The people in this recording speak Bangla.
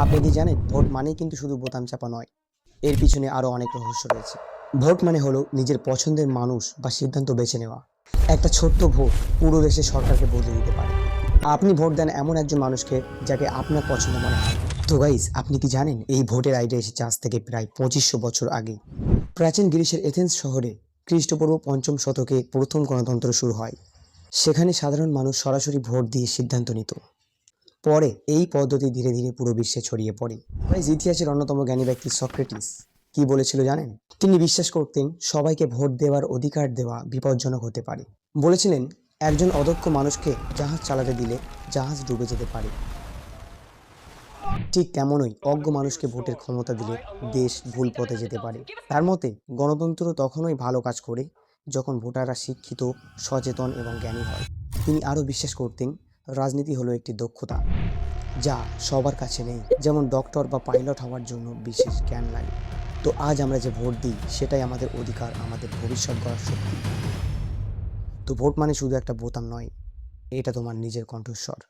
আপনি কি জানেন ভোট মানেই কিন্তু শুধু বোতাম চাপা নয়, এর পিছনে আরো অনেক রহস্য রয়েছে। ভোট মানে হলো নিজের পছন্দের মানুষ বা সিদ্ধান্ত বেছে নেওয়া। একটা ছোট্ট ভোট পুরো দেশের সরকারকে বদলে দিতে পারে। আপনি ভোট দেন এমন একজন মানুষকে যাকে আপনার পছন্দ মনে হয়। তো গাইস, আপনি কি জানেন এই ভোটের আইডিয়া এসেছে আজ থেকে প্রায় 2500 বছর আগে। প্রাচীন গ্রিসের এথেন্স শহরে খ্রিস্টপূর্ব 5ম শতকে প্রথম গণতন্ত্র শুরু হয়। সেখানে সাধারণ মানুষ সরাসরি ভোট দিয়ে সিদ্ধান্ত নিত। পরে এই পদ্ধতি ধীরে ধীরে পুরো বিশ্বে ছড়িয়ে পড়ে। গাইস, ইতিহাসের অন্যতম জ্ঞানী ব্যক্তি সক্রেটিস কি বলেছিল জানেন? তিনি বিশ্বাস করতেন সবাইকে ভোট দেওয়ার অধিকার দেওয়া বিপজ্জনক হতে পারে। বলেছিলেন, একজন অদক্ষ মানুষকে জাহাজ চালাতে দিলে জাহাজ ডুবে যেতে পারে। ঠিক তেমনই অজ্ঞ মানুষকে ভোটের ক্ষমতা দিলে দেশ ভুল পথে যেতে পারে। তার মতে গণতন্ত্র তখনই ভালো কাজ করে যখন ভোটাররা শিক্ষিত, সচেতন এবং জ্ঞানী হয়। তিনি আরও বিশ্বাস করতেন রাজনীতি হলো একটি দক্ষতা যা সবার কাছে নেই, যেমন ডক্টর বা পাইলট হওয়ার জন্য বিশেষ জ্ঞান লাগে। তো আজ আমরা যে ভোট দিই সেটাই আমাদের অধিকার, আমাদের ভবিষ্যৎ গড়ার শক্তি। তো ভোট মানে শুধু একটা বোতাম নয়, এটা তোমার নিজের কণ্ঠস্বর।